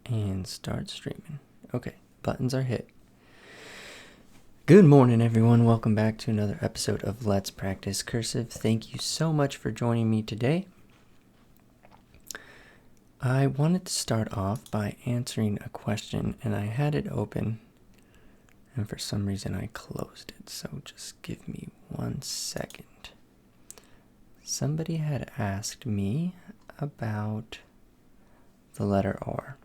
And start streaming. Okay, buttons are hit. Good morning, everyone. Welcome back to another episode of Let's Practice Cursive. Thank you so much for joining me today. I wanted to start off by answering a question, and I had it open, and for some reason I closed it, so just give me 1 second. Somebody had asked me about the letter R.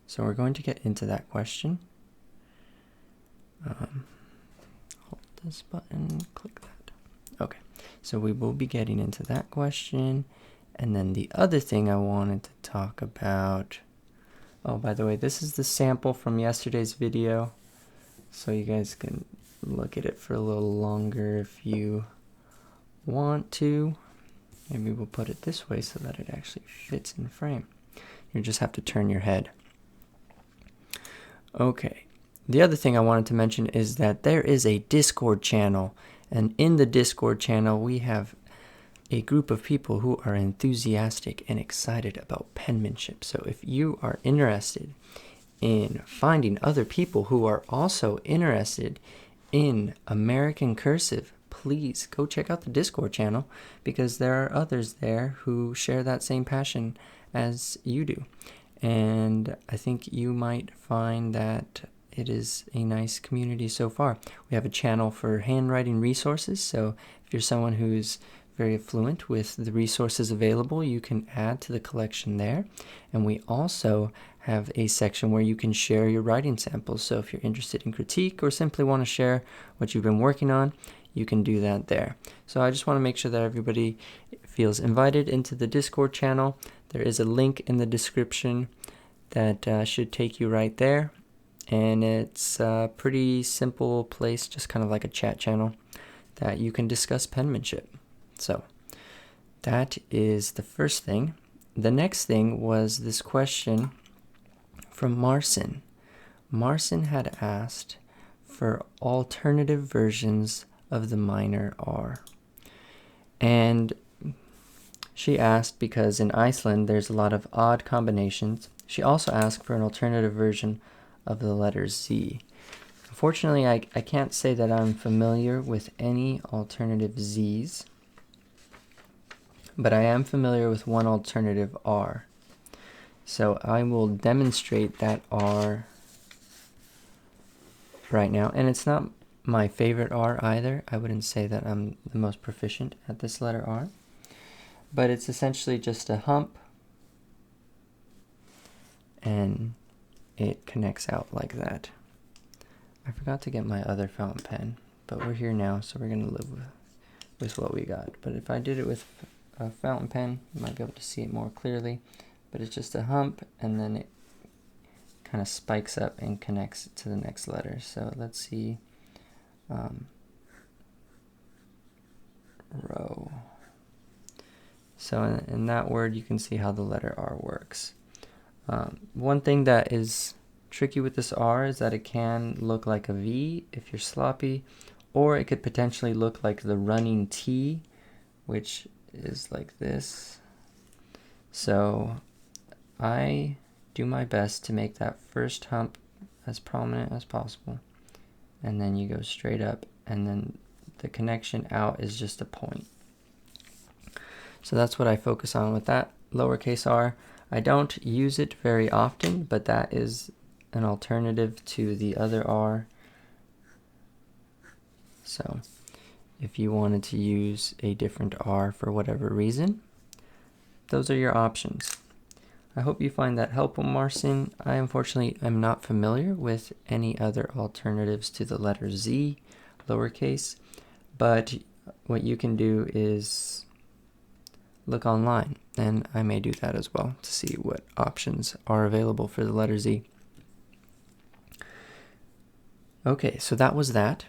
So we're going to get into that question. Hold this button, click that. Okay, so we will be getting into that question. And then the other thing I wanted to talk about, oh, by the way, this is the sample from yesterday's video. So you guys can look at it for a little longer if you want to. Maybe we'll put it this way so that it actually fits in frame. You just have to turn your head. Okay, the other thing I wanted to mention is that there is a Discord channel, and in the Discord channel we have a group of people who are enthusiastic and excited about penmanship. So if you are interested in finding other people who are also interested in American Cursive, please go check out the Discord channel, because there are others there who share that same passion as you do. And I think you might find that it is a nice community so far. We have a channel for handwriting resources, so if you're someone who's very fluent with the resources available, you can add to the collection there. And we also have a section where you can share your writing samples. So if you're interested in critique or simply want to share what you've been working on, you can do that there. So I just want to make sure that everybody feels invited into the Discord channel. There is a link in the description that should take you right there. And it's a pretty simple place, just kind of like a chat channel, that you can discuss penmanship. So that is the first thing. The next thing was this question from Marcin. Marcin had asked for alternative versions of the minor R. And she asked because in Iceland there's a lot of odd combinations. She also asked for an alternative version of the letter Z. Unfortunately, I can't say that I'm familiar with any alternative Z's, but I am familiar with one alternative R. So I will demonstrate that R right now. And it's not my favorite R either. I wouldn't say that I'm the most proficient at this letter R. But it's essentially just a hump, and it connects out like that. I forgot to get my other fountain pen, but we're here now, so we're going to live with what we got. But if I did it with a fountain pen, you might be able to see it more clearly. But it's just a hump, and then it kind of spikes up and connects to the next letter. So let's see. Row. So in that word, you can see how the letter R works. One thing that is tricky with this R is that it can look like a V if you're sloppy, or it could potentially look like the running T, which is like this. So I do my best to make that first hump as prominent as possible, and then you go straight up, and then the connection out is just a point. So that's what I focus on with that lowercase r. I don't use it very often, but that is an alternative to the other R. So if you wanted to use a different R for whatever reason, those are your options. I hope you find that helpful, Marcin. I unfortunately am not familiar with any other alternatives to the letter Z, lowercase, but what you can do is look online, and I may do that as well to see what options are available for the letter Z. Okay, so that was that.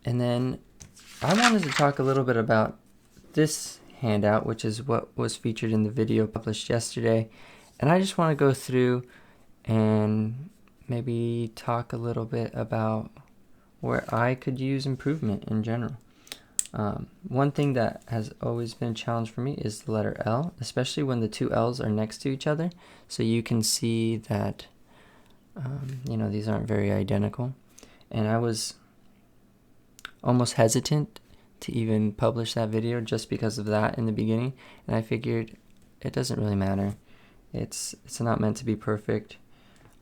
And then I wanted to talk a little bit about this handout, which is what was featured in the video published yesterday. And I just want to go through and maybe talk a little bit about where I could use improvement in general. One thing that has always been a challenge for me is the letter L, especially when the two L's are next to each other. So you can see that These aren't very identical. And I was almost hesitant to even publish that video just because of that in the beginning. And I figured it doesn't really matter. It's not meant to be perfect.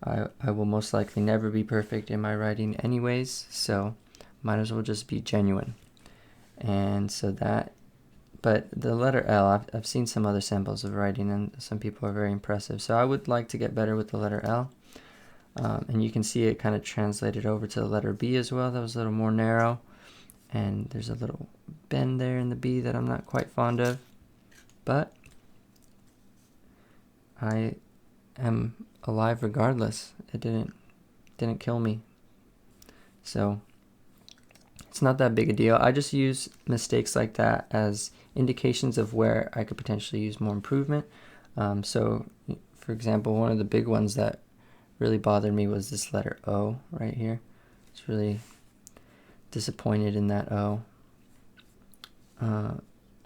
I will most likely never be perfect in my writing anyways, so might as well just be genuine. And so but the letter L, I've seen some other samples of writing, and some people are very impressive. So I would like to get better with the letter L. And you can see it kind of translated over to the letter B as well. That was a little more narrow. And there's a little bend there in the B that I'm not quite fond of. But I am alive regardless. It didn't kill me. So it's not that big a deal. I just use mistakes like that as indications of where I could potentially use more improvement. So for example, one of the big ones that really bothered me was this letter O right here. It's really disappointed in that O.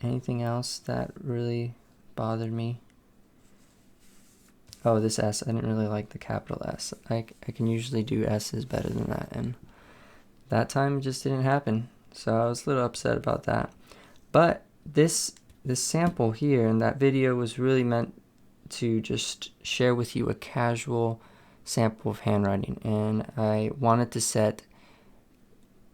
Anything else that really bothered me? Oh, this S. I didn't really like the capital S. I can usually do S's better than that, and that time it just didn't happen. So I was a little upset about that. But this sample here in that video was really meant to just share with you a casual sample of handwriting, and I wanted to set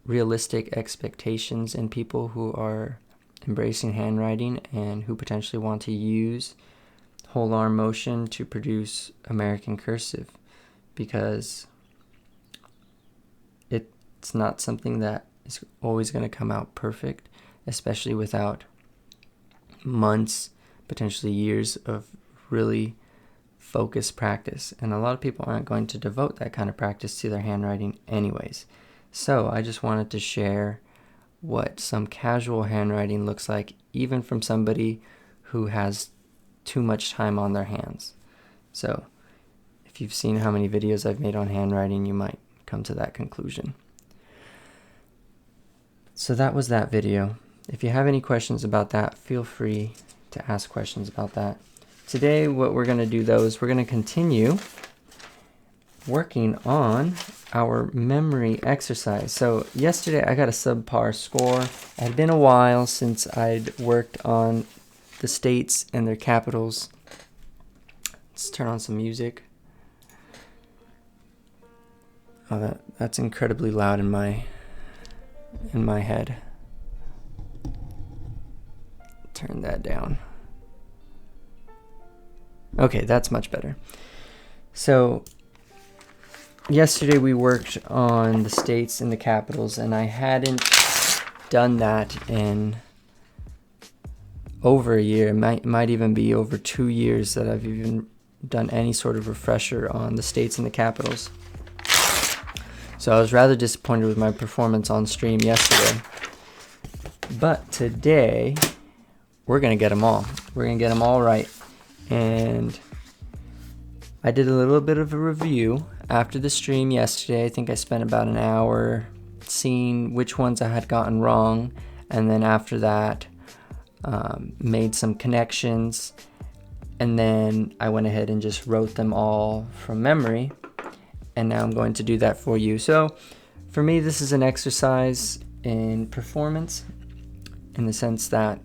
realistic expectations in people who are embracing handwriting and who potentially want to use whole arm motion to produce American cursive, because it's not something that is always going to come out perfect, especially without months, potentially years of really focused practice. And a lot of people aren't going to devote that kind of practice to their handwriting anyways. So I just wanted to share what some casual handwriting looks like, even from somebody who has too much time on their hands. So if you've seen how many videos I've made on handwriting, you might come to that conclusion. So that was that video. If you have any questions about that, feel free to ask questions about that. Today, what we're going to do though is we're going to continue working on our memory exercise. So yesterday I got a subpar score. It had been a while since I'd worked on the states and their capitals. Let's turn on some music. Oh, that's incredibly loud in my head. Turn that down. Okay, that's much better. So yesterday we worked on the states and the capitals, and I hadn't done that in over a year. It might even be over 2 years that I've even done any sort of refresher on the states and the capitals. So I was rather disappointed with my performance on stream yesterday. But today, we're going to get them all. We're going to get them all right. And I did a little bit of a review after the stream yesterday. I think I spent about an hour seeing which ones I had gotten wrong. And then after that, made some connections. And then I went ahead and just wrote them all from memory. And now I'm going to do that for you. So for me, this is an exercise in performance, in the sense that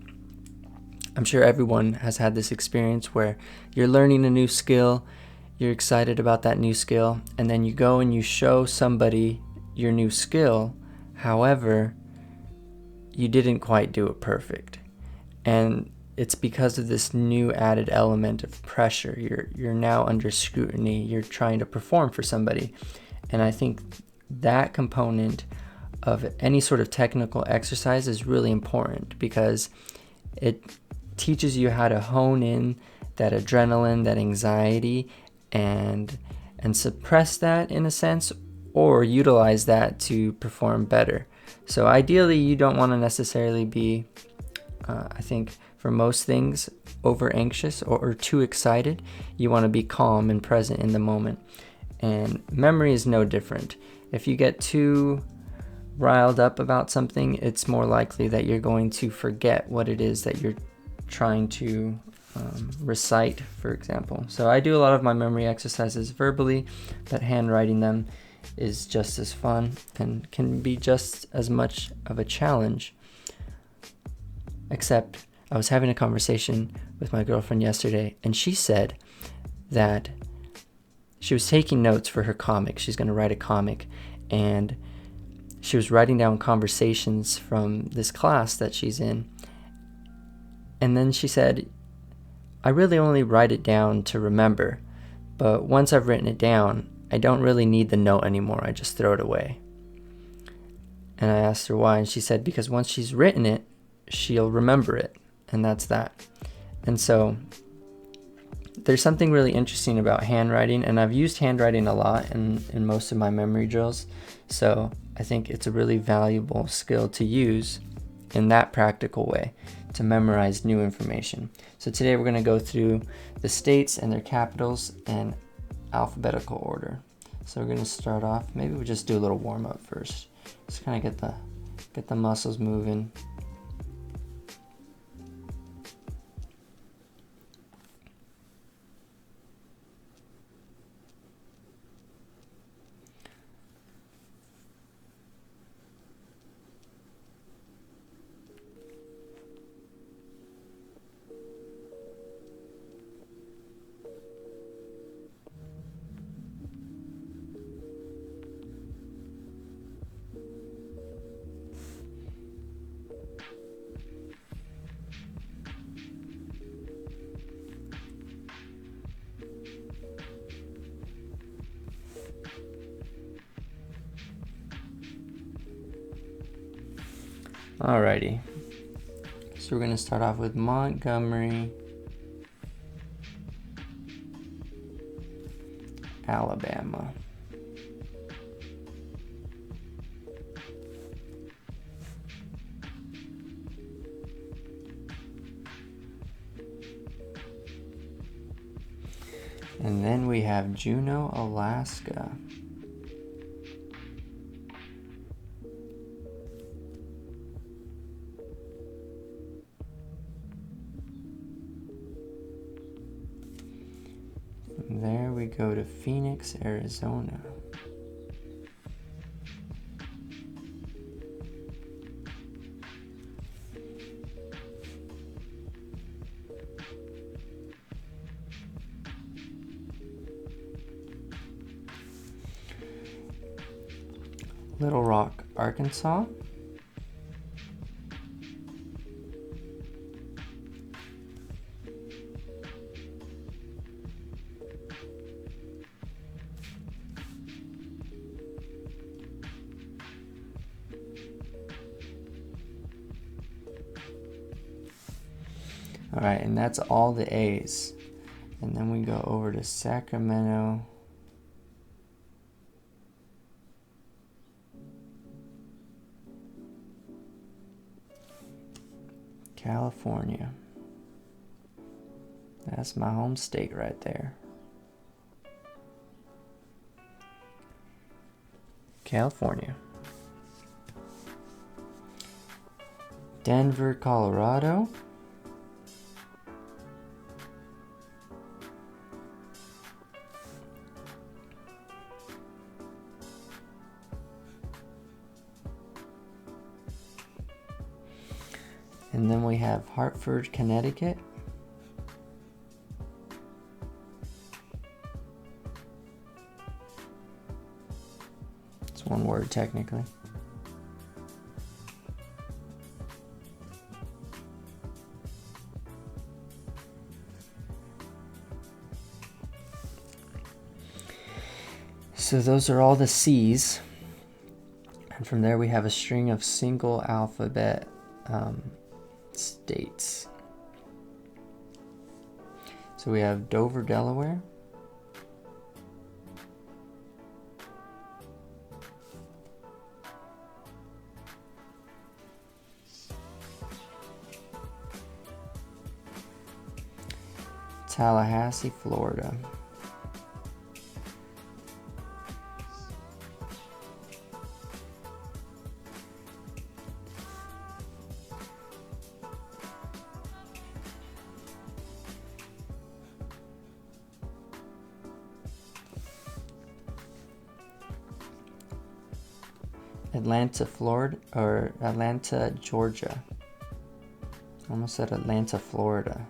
I'm sure everyone has had this experience where you're learning a new skill, you're excited about that new skill, and then you go and you show somebody your new skill. However, you didn't quite do it perfect. And it's because of this new added element of pressure. You're now under scrutiny. You're trying to perform for somebody. And I think that component of any sort of technical exercise is really important, because it teaches you how to hone in that adrenaline, that anxiety, and suppress that in a sense, or utilize that to perform better. So ideally, you don't want to necessarily be, I think, for most things, over anxious or too excited. You want to be calm and present in the moment. And memory is no different. If you get too riled up about something, it's more likely that you're going to forget what it is that you're trying to recite, for example. So I do a lot of my memory exercises verbally, but handwriting them is just as fun and can be just as much of a challenge. Except I was having a conversation with my girlfriend yesterday, and she said that she was taking notes for her comic. She's going to write a comic, and she was writing down conversations from this class that she's in. And then she said, I really only write it down to remember, but once I've written it down, I don't really need the note anymore. I just throw it away. And I asked her why, and she said because once she's written it, she'll remember it, and that's that. And so there's something really interesting about handwriting, and I've used handwriting a lot in most of my memory drills, so I think it's a really valuable skill to use in that practical way to memorize new information. So today we're going to go through the states and their capitals in alphabetical order. So we're going to start off, maybe we'll just do a little warm-up first. Just kind of get the muscles moving. Alrighty, so we're going to start off with Montgomery, Alabama. And then we have Juneau, Alaska. From there we go to Phoenix, Arizona. Little Rock, Arkansas. All right, and that's all the A's. And then we go over to Sacramento, California. That's my home state right there. California. Denver, Colorado. And then we have Hartford, Connecticut. It's one word technically. So those are all the C's. And from there we have a string of single alphabet states. So we have Dover, Delaware. Tallahassee, Florida. Atlanta, Florida, or Atlanta, Georgia. Almost said Atlanta, Florida.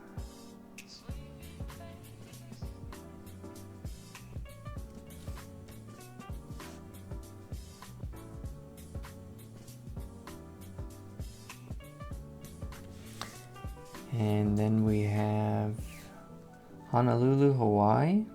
And then we have Honolulu, Hawaii.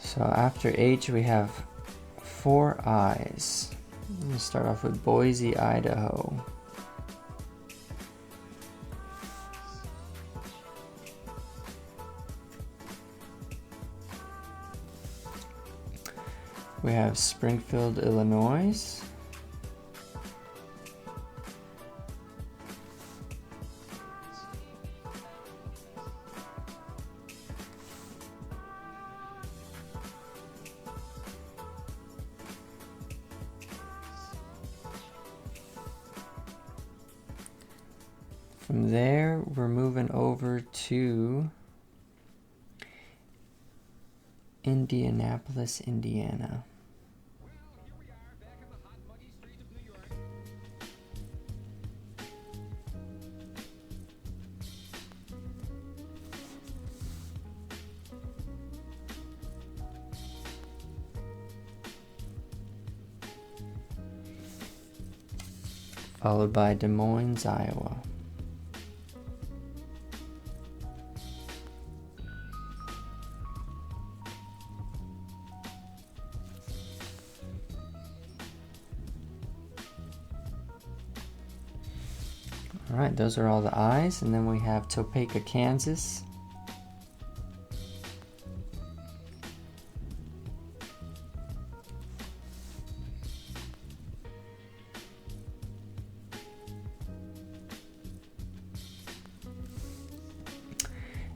So after H, we have 4 I's. I'm going to start off with Boise, Idaho. We have Springfield, Illinois. From there, we're moving over to Indianapolis, Indiana. Followed by Des Moines, Iowa. All right, those are all the I's, and then we have Topeka, Kansas.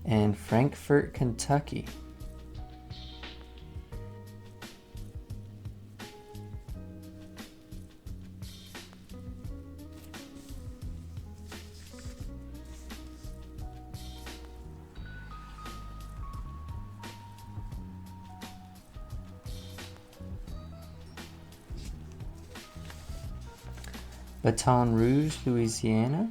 And Frankfort, Kentucky. Baton Rouge, Louisiana.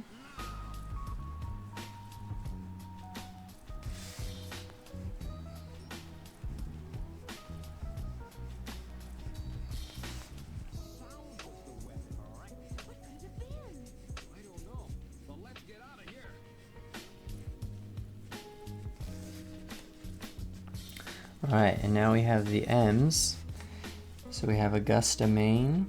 All right, and now we have the M's. So we have Augusta, Maine.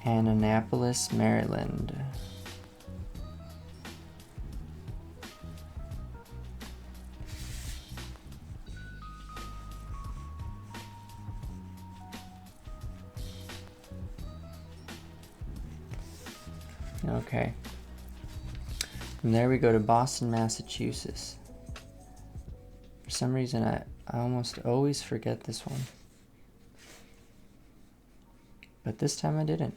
And Annapolis, Maryland. Okay. From there we go to Boston, Massachusetts. For some reason I almost always forget this one. But this time I didn't.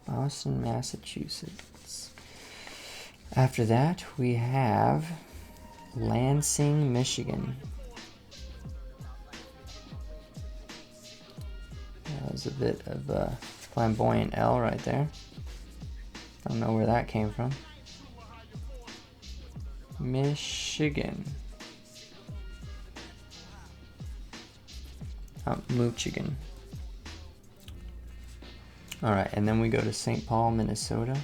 Boston, Massachusetts. After that, we have Lansing, Michigan. That was a bit of a flamboyant L right there. Don't know where that came from. Michigan. Michigan. Alright, and then we go to St. Paul, Minnesota.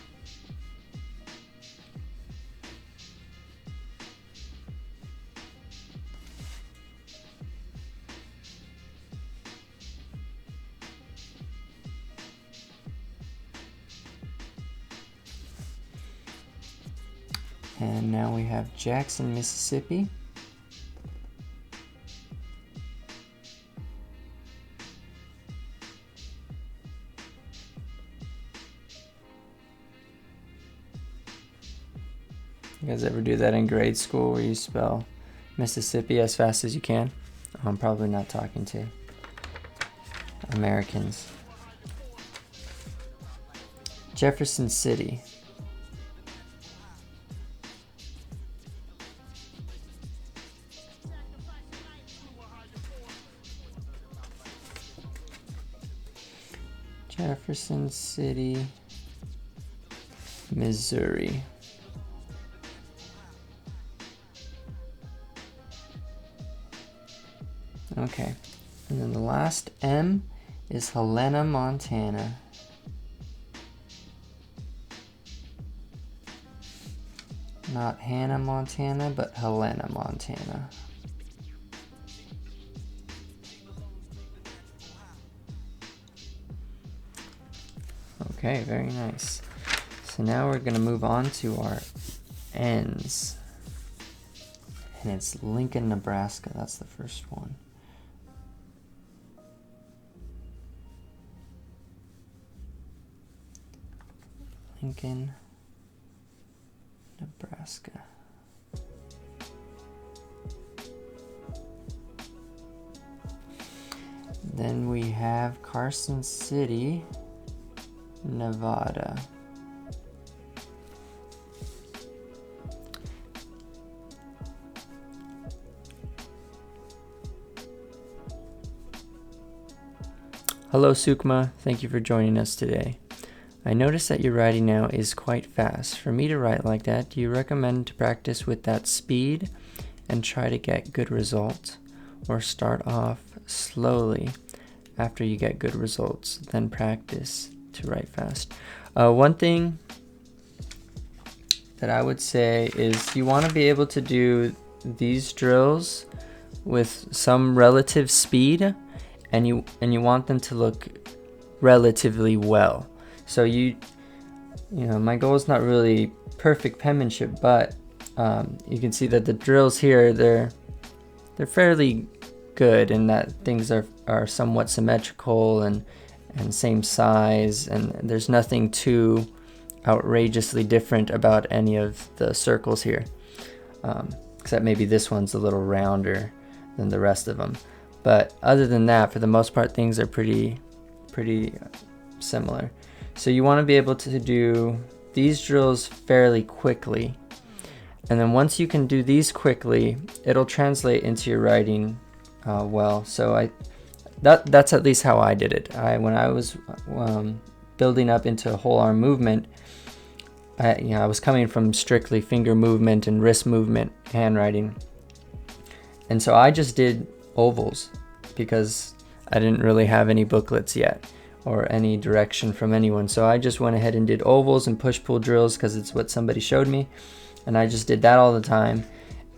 And now we have Jackson, Mississippi. You guys ever do that in grade school where you spell Mississippi as fast as you can? I'm probably not talking to Americans. Jefferson City. Jefferson City, Missouri. Okay, and then the last M is Helena, Montana. Not Hannah, Montana, but Helena, Montana. Okay, very nice. So now we're going to move on to our N's. And it's Lincoln, Nebraska. That's the first one. Lincoln, Nebraska. Then we have Carson City, Nevada. Hello Sukma, thank you for joining us today. I notice that your writing now is quite fast. For me to write like that, do you recommend to practice with that speed and try to get good results, or start off slowly after you get good results, then practice to write fast? One thing that I would say is you want to be able to do these drills with some relative speed, and you want them to look relatively well. So you know, my goal is not really perfect penmanship, but you can see that the drills here, they're fairly good in that things are somewhat symmetrical and same size, and there's nothing too outrageously different about any of the circles here, except maybe this one's a little rounder than the rest of them. But other than that, for the most part, things are pretty similar. So you want to be able to do these drills fairly quickly, and then once you can do these quickly, it'll translate into your writing well. So that's at least how I did it. When I was building up into whole arm movement, I was coming from strictly finger movement and wrist movement handwriting, and so I just did ovals because I didn't really have any booklets yet or any direction from anyone. So I just went ahead and did ovals and push-pull drills because it's what somebody showed me, and I just did that all the time.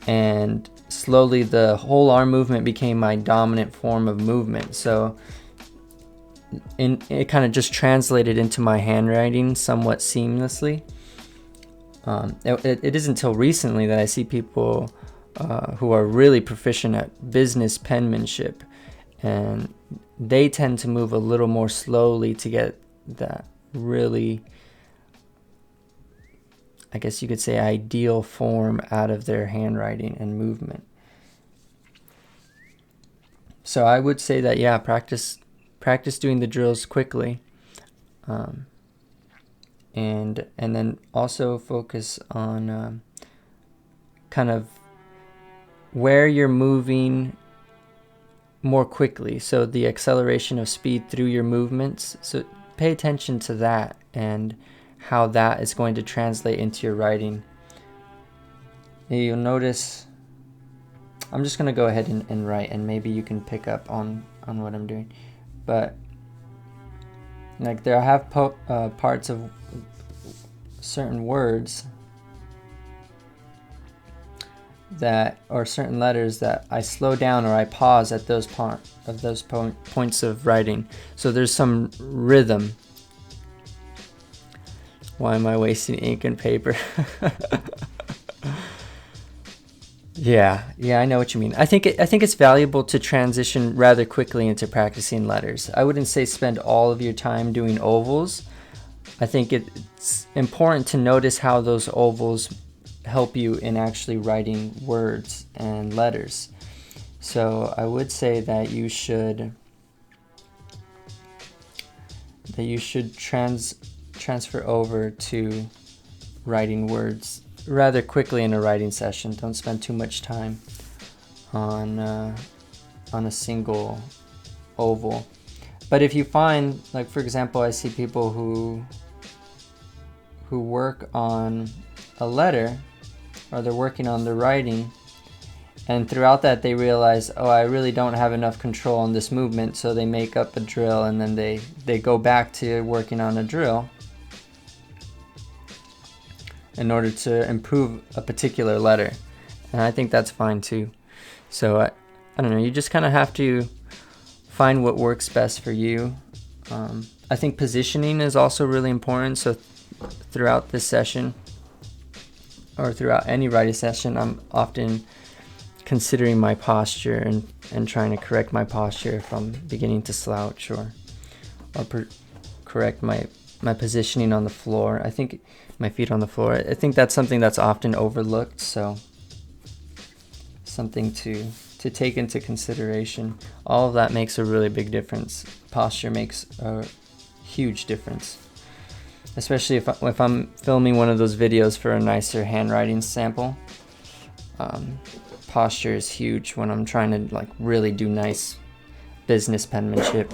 And slowly the whole arm movement became my dominant form of movement. So it kind of just translated into my handwriting somewhat seamlessly. It isn't until recently that I see people who are really proficient at business penmanship, and they tend to move a little more slowly to get that really, I guess you could say, ideal form out of their handwriting and movement. So I would say that, yeah, practice doing the drills quickly, and then also focus on kind of where you're moving more quickly, so the acceleration of speed through your movements. So pay attention to that and how that is going to translate into your writing. You'll notice, I'm just going to go ahead and write, and maybe you can pick up on what I'm doing. But like there I have parts of certain words that, or certain letters that I slow down or I pause at those points of writing. So there's some rhythm. Why am I wasting ink and paper? Yeah, I know what you mean. I think it's valuable to transition rather quickly into practicing letters. I wouldn't say spend all of your time doing ovals. I think it's important to notice how those ovals help you in actually writing words and letters. So I would say that you should transfer over to writing words rather quickly in a writing session. Don't spend too much time on a single oval. But if you find, like for example, I see people who work on a letter, or they're working on the writing, and throughout that they realize, oh, I really don't have enough control on this movement, so they make up a drill, and then they go back to working on a drill in order to improve a particular letter. And I think that's fine too. So I don't know, you just kind of have to find what works best for you. I think positioning is also really important. So throughout this session, or throughout any writing session, I'm often considering my posture and trying to correct my posture if I'm beginning to slouch, or correct my positioning on the floor. I think my feet on the floor. I think that's something that's often overlooked, so something to take into consideration. All of that makes a really big difference. Posture makes a huge difference, especially if I'm filming one of those videos for a nicer handwriting sample. Posture is huge when I'm trying to like really do nice business penmanship.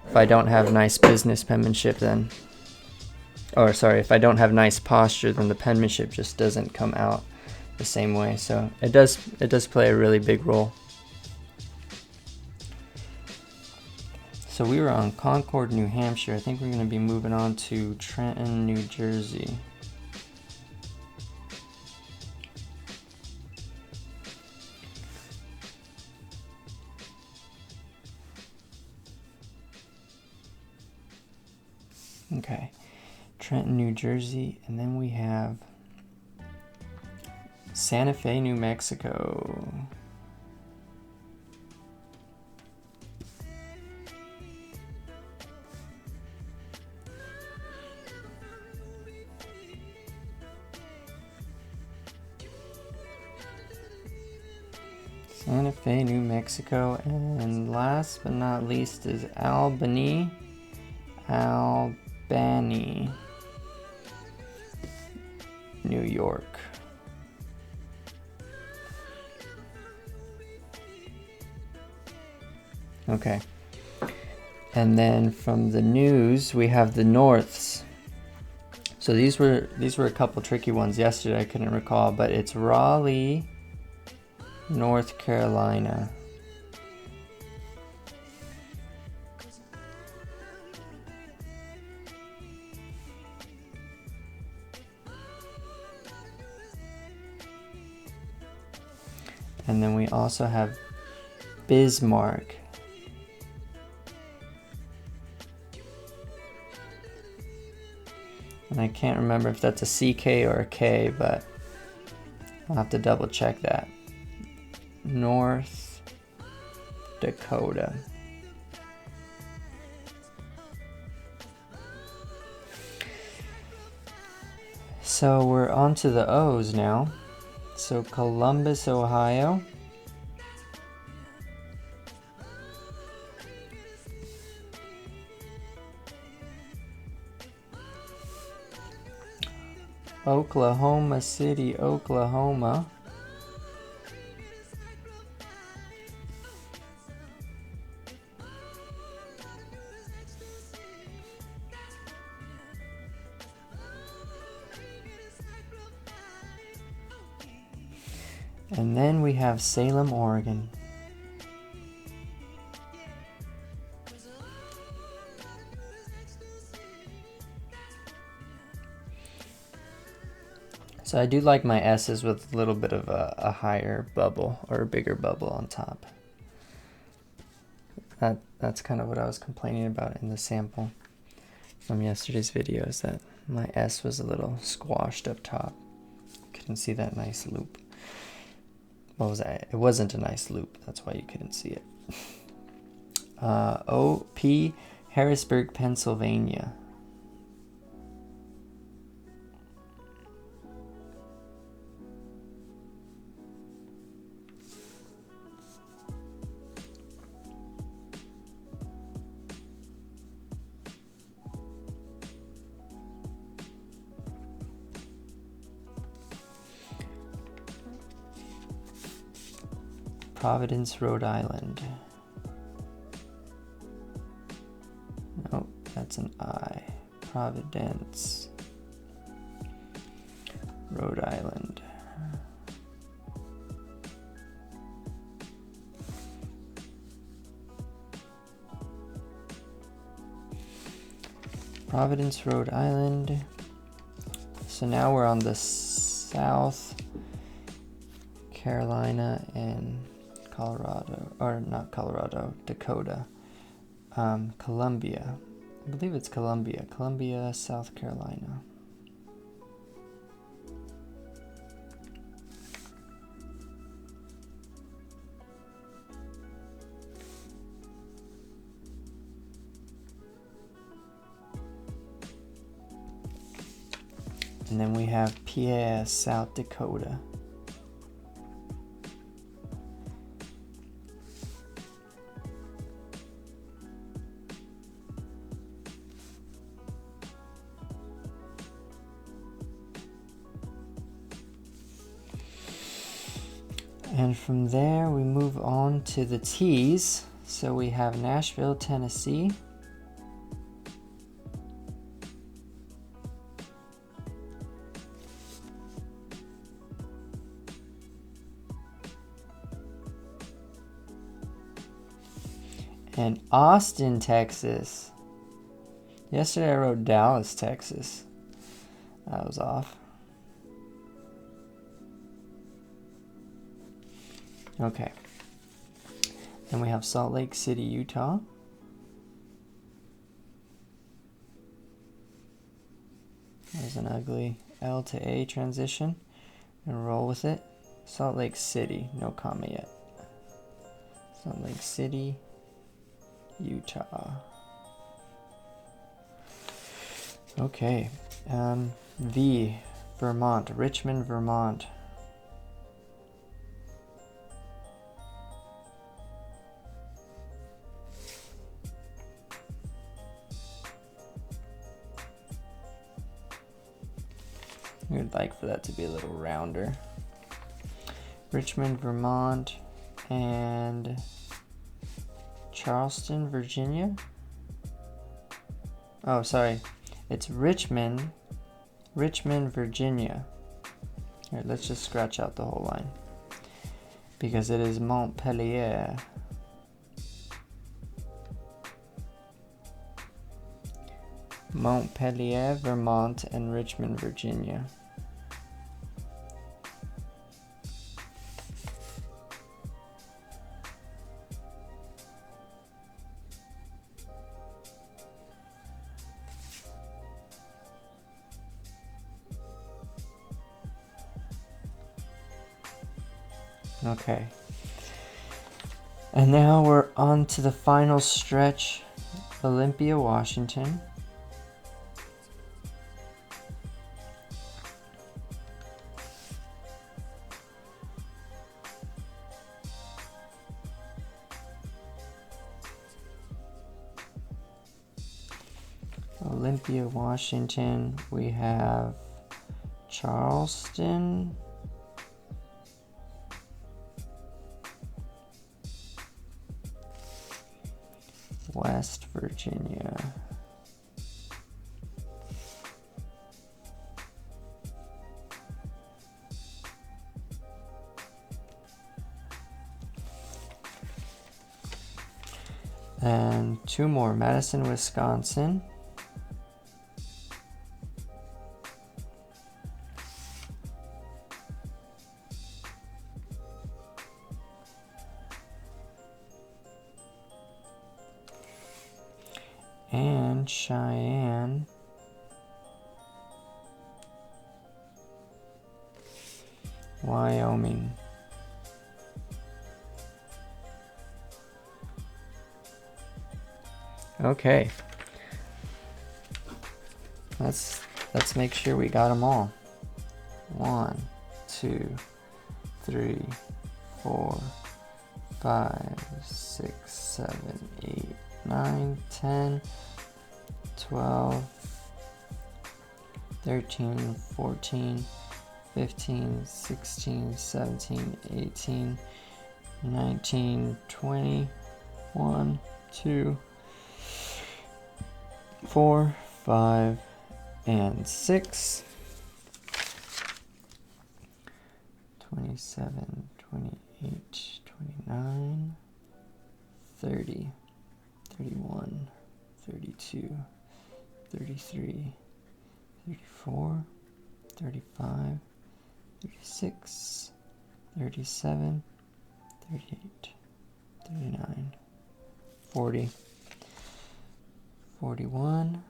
If I don't have nice business penmanship, then, or sorry, if I don't have nice posture, then the penmanship just doesn't come out the same way. So it does play a really big role. So we were on Concord, New Hampshire. I think we're going to be moving on to Trenton, New Jersey. Okay, Trenton, New Jersey, and then we have Santa Fe, New Mexico. Santa Fe, New Mexico, and last but not least is Albany, New York. Okay. And then from the news, we have the Norths. So these were a couple tricky ones yesterday. I couldn't recall, but it's Raleigh, North Carolina. And then we also have Bismarck. And I can't remember if that's a CK or a K, but I'll have to double check that. North Dakota. So we're on to the O's now. So Columbus, Ohio. Oklahoma City, Oklahoma. And then we have Salem, Oregon. So I do like my S's with a little bit of a higher bubble, or a bigger bubble on top. That's kind of what I was complaining about in the sample from yesterday's video, is that my S was a little squashed up top. Couldn't see that nice loop. what was that? It wasn't a nice loop. That's why you couldn't see it. O.P. Harrisburg, Pennsylvania. Providence, Rhode Island. Nope, that's an I. Providence, Rhode Island. Providence, Rhode Island. So now we're on the South Carolina and Colorado, or not Colorado, Dakota. Columbia. I believe it's Columbia. Columbia, South Carolina. And then we have PAS, South Dakota. And from there we move on to the T's. So we have Nashville, Tennessee. And Austin, Texas. Yesterday I wrote Dallas, Texas. That was off. Okay. Then we have Salt Lake City, Utah. There's an ugly L to A transition. And roll with it. Salt Lake City, no comma yet. Salt Lake City, Utah. Okay. V, Vermont, Richmond, Vermont. I would like for that to be a little rounder. Richmond, Vermont, and Charleston, Virginia. Oh, sorry. It's Richmond, Virginia. All right, let's just scratch out the whole line because it is Montpelier. Montpelier, Vermont, and Richmond, Virginia. Okay. And now we're on to the final stretch, Olympia, Washington. Olympia, Washington. We have Charleston. West Virginia. And two more, Madison, Wisconsin. And Cheyenne, Wyoming. Okay. Let's make sure we got them all. 1, 2, 3, 4, 5, 6, 7, 8, 9, 10, 12, 13, 14, 15, 16, 17, 18, 19, 20, 1, 2, 4, 5, and 6. 27, 28, 29, 30, 31, 32, 33, 34, 35, 36, 37, 38, 39, 40, 41,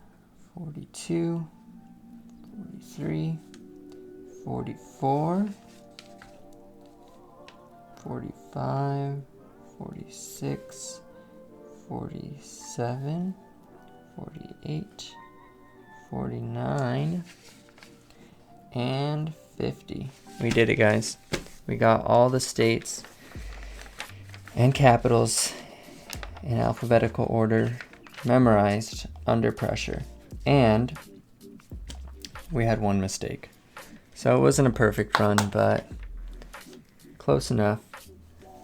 42, 43, 44, 45, 46, 47, 48, 49, and 50. We did it, guys. We got all the states and capitals in alphabetical order memorized under pressure. And we had one mistake. So it wasn't a perfect run, but close enough.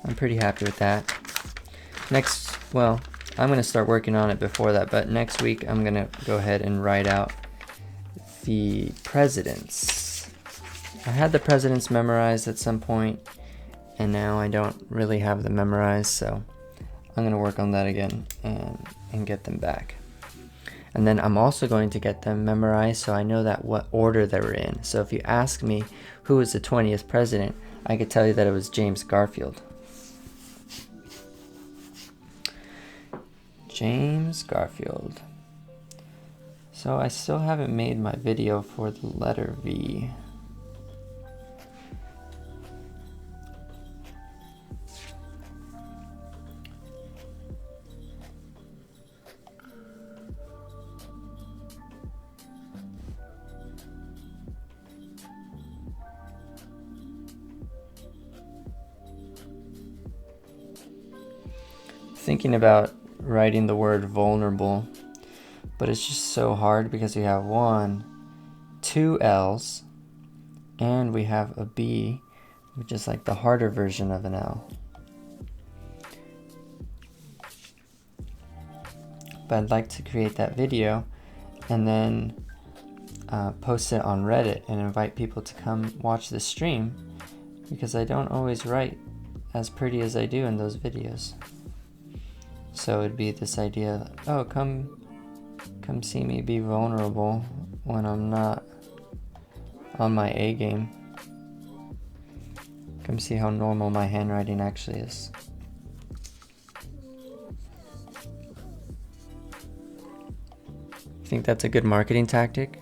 I'm pretty happy with that. Next, well, I'm going to start working on it before that, but next week I'm going to go ahead and write out the presidents. I had the presidents memorized at some point, and now I don't really have them memorized, so I'm going to work on that again and get them back. And then I'm also going to get them memorized so I know that what order they were in. So if you ask me who was the 20th president, I could tell you that it was James Garfield. James Garfield. So I still haven't made my video for the letter V. Thinking about writing the word vulnerable, but it's just so hard because we have 1, 2 L's, and we have a B, which is like the harder version of an L. But I'd like to create that video and then post it on Reddit and invite people to come watch the stream, because I don't always write as pretty as I do in those videos. So it'd be this idea, oh, come see me be vulnerable when I'm not on my A game. Come see how normal my handwriting actually is. Think that's a good marketing tactic?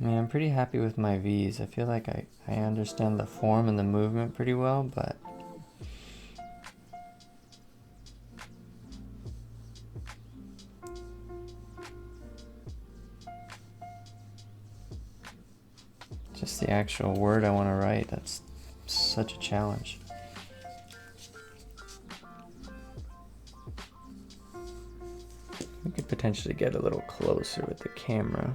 I mean, I'm pretty happy with my V's. I feel like I understand the form and the movement pretty well, but just the actual word I want to write, that's such a challenge. We could potentially get a little closer with the camera.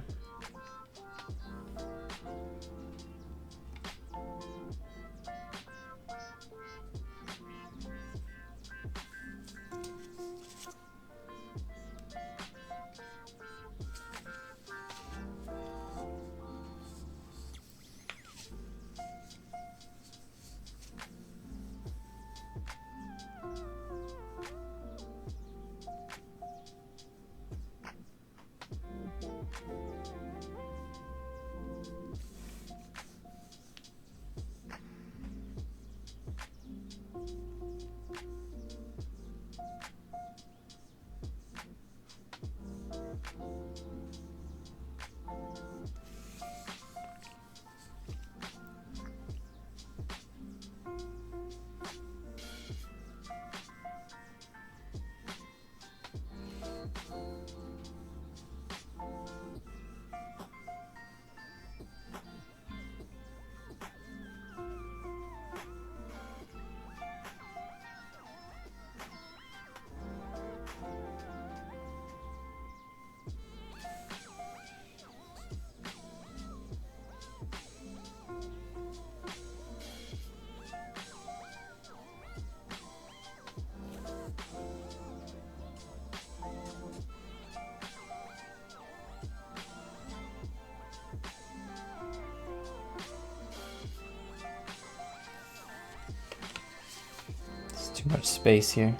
Too much space here.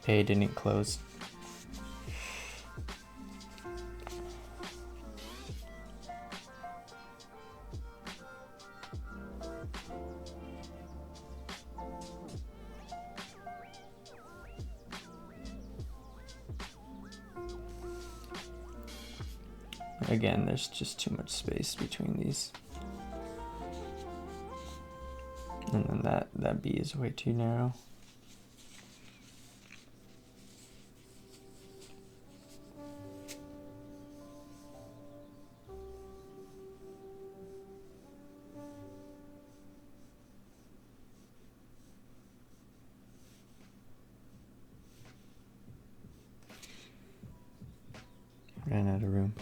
A didn't close. Again, there's just too much space between these. And then that B is way too narrow. Ran out of room.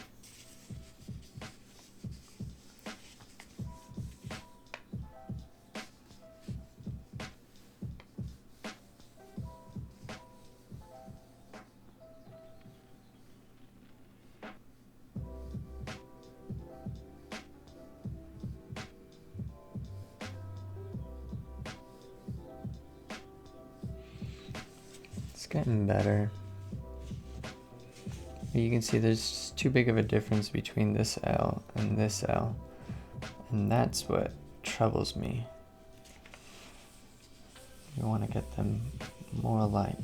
It's getting better. You can see there's too big of a difference between this L and this L, and that's what troubles me. You want to get them more alike.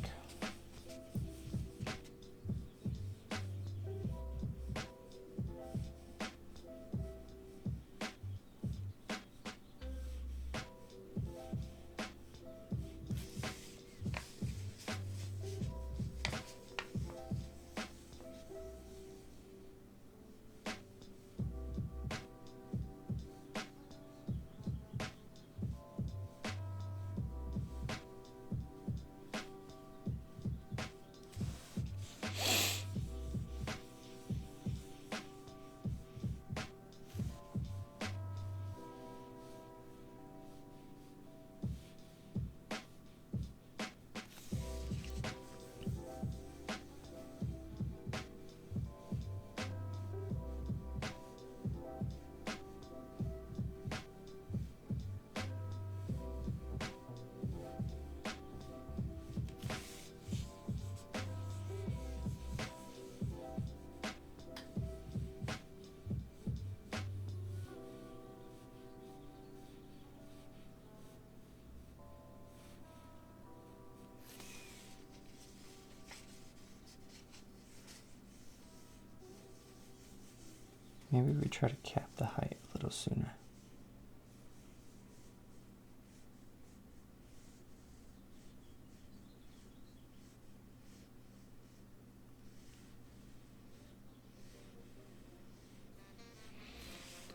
Maybe we try to cap the height a little sooner.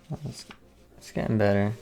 Well, it's getting better.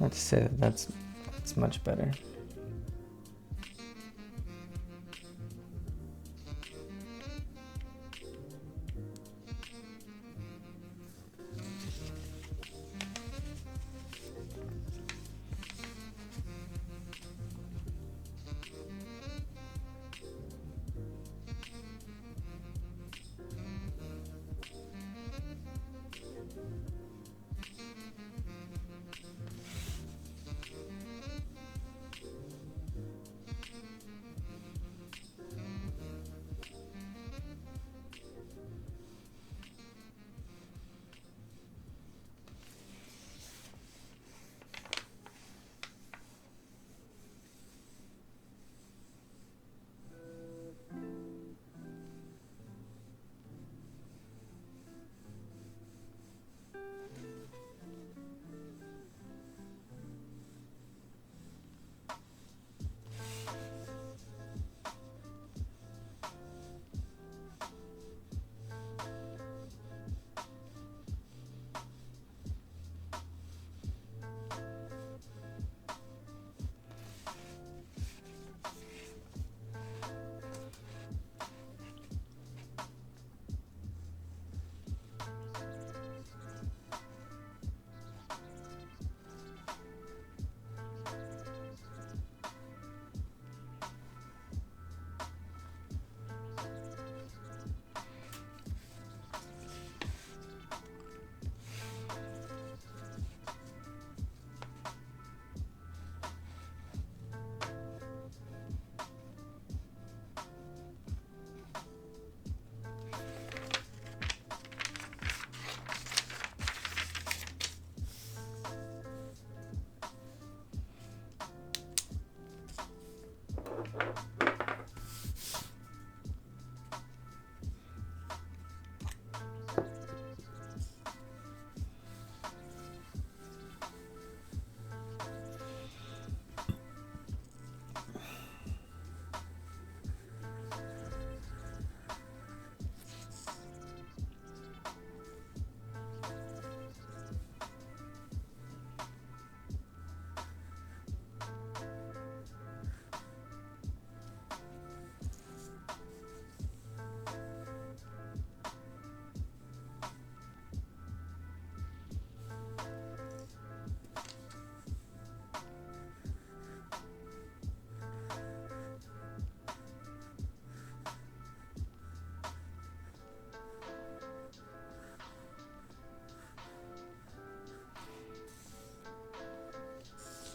Let's say that's much better.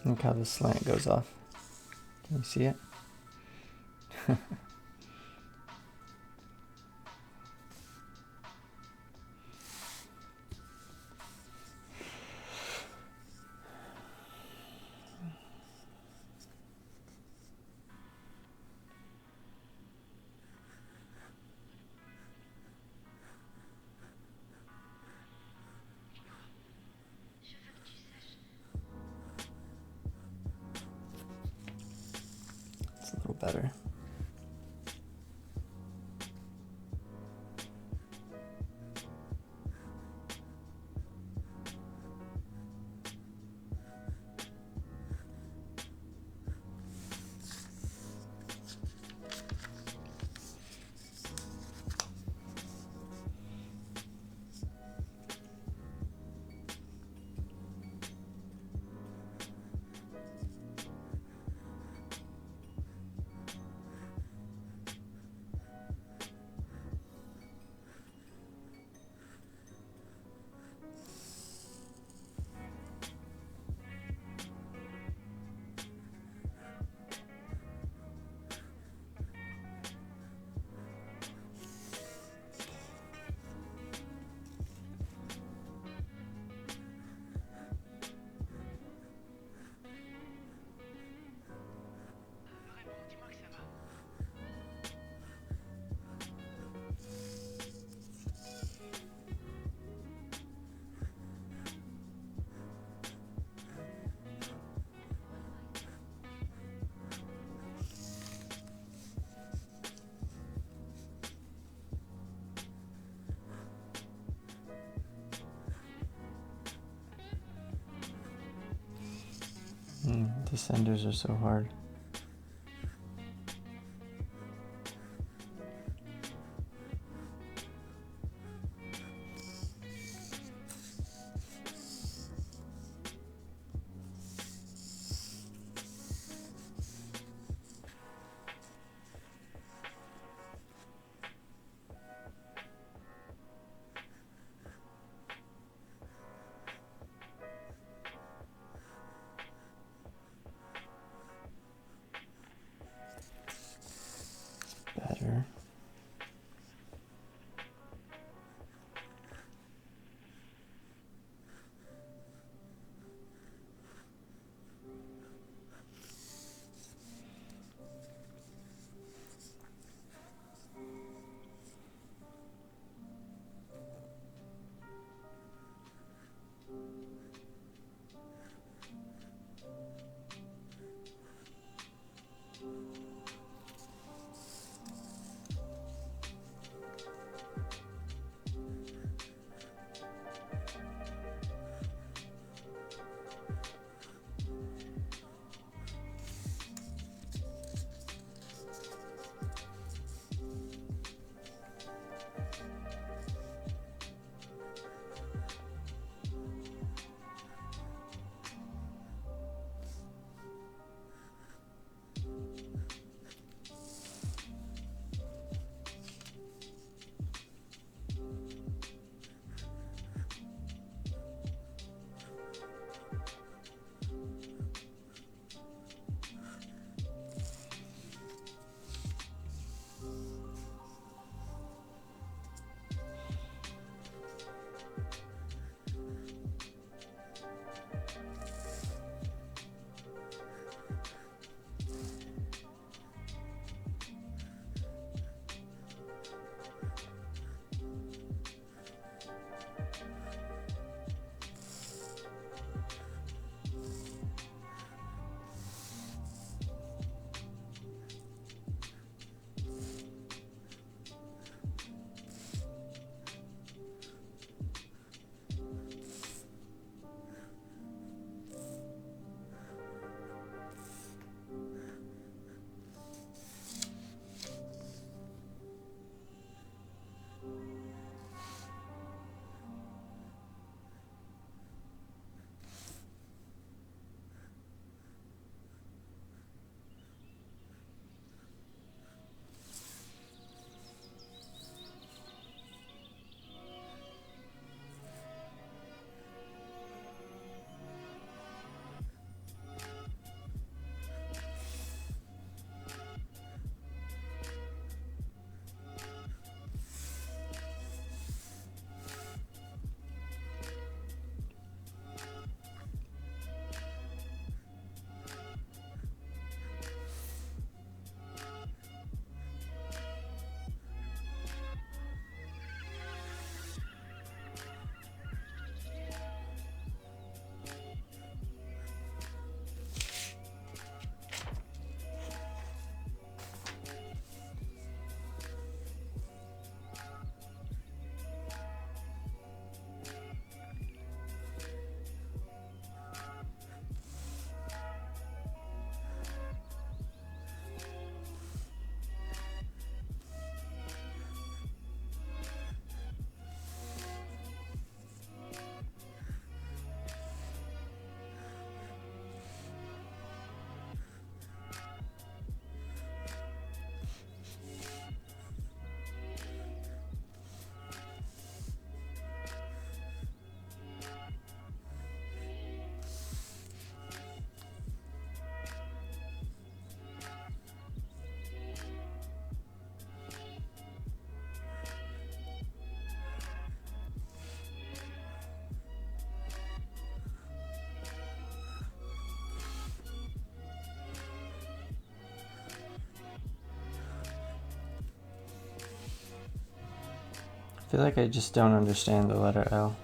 Look how the slant goes off. Can you see it? It's a little better. Descenders are so hard. feel like I just don't understand the letter L.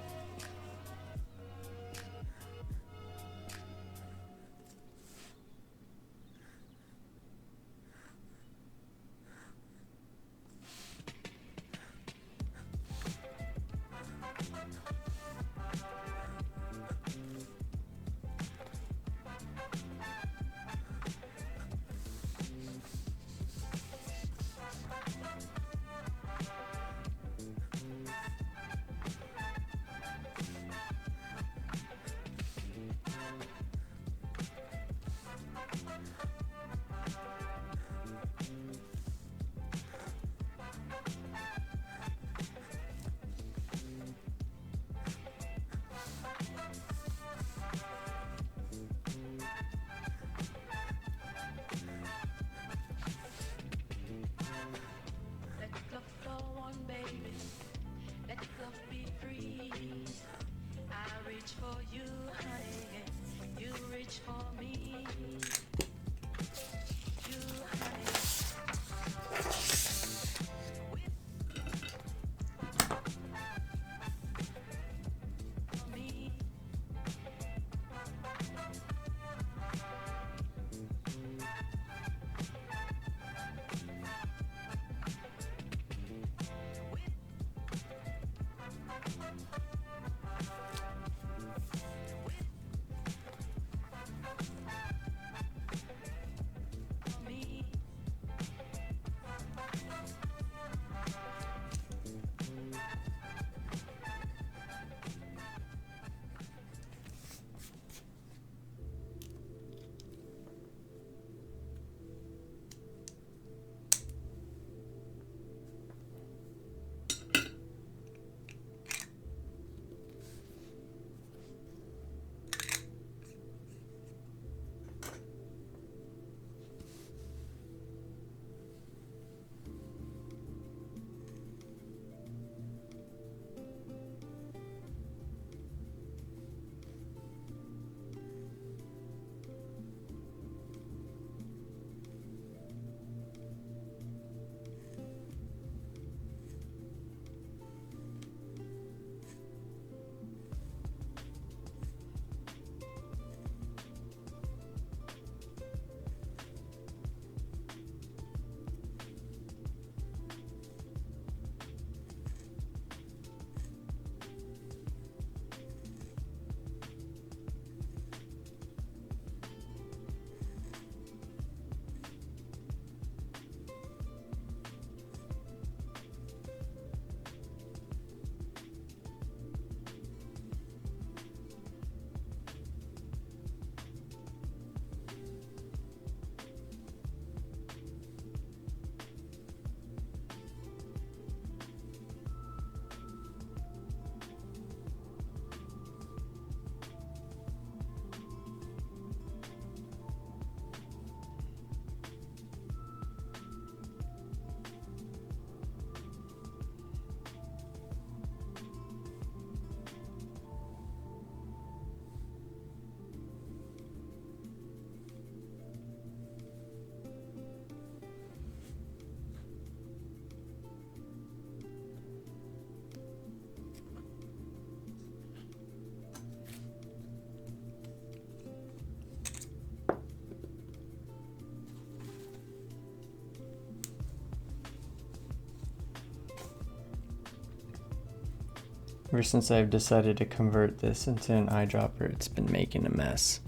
Ever since I've decided to convert this into an eyedropper, it's been making a mess.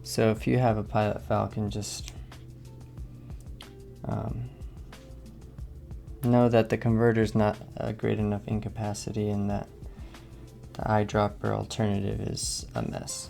So if you have a Pilot Falcon, just know that the converter is not a great enough ink capacity and that the eyedropper alternative is a mess.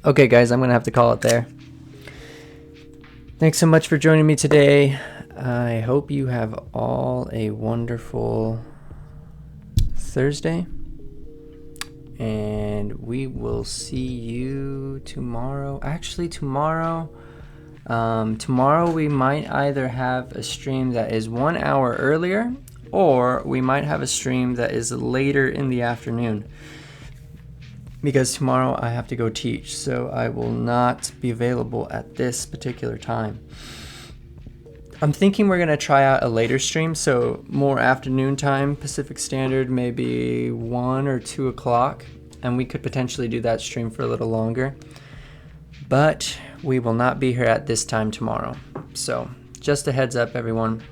Okay, guys, I'm going to have to call it there. Thanks so much for joining me today. I hope you have all a wonderful Thursday. And we will see you tomorrow. Actually, tomorrow we might either have a stream that is 1 hour earlier, or we might have a stream that is later in the afternoon. Because tomorrow I have to go teach, so I will not be available at this particular time. I'm thinking we're going to try out a later stream, so more afternoon time, Pacific Standard, maybe 1 or 2 o'clock, and we could potentially do that stream for a little longer. But we will not be here at this time tomorrow. So just a heads up, everyone.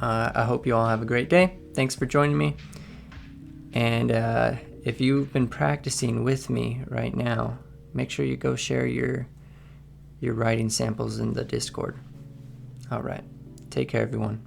I hope you all have a great day. Thanks for joining me. And if you've been practicing with me right now, make sure you go share your writing samples in the Discord. All right. Take care, everyone.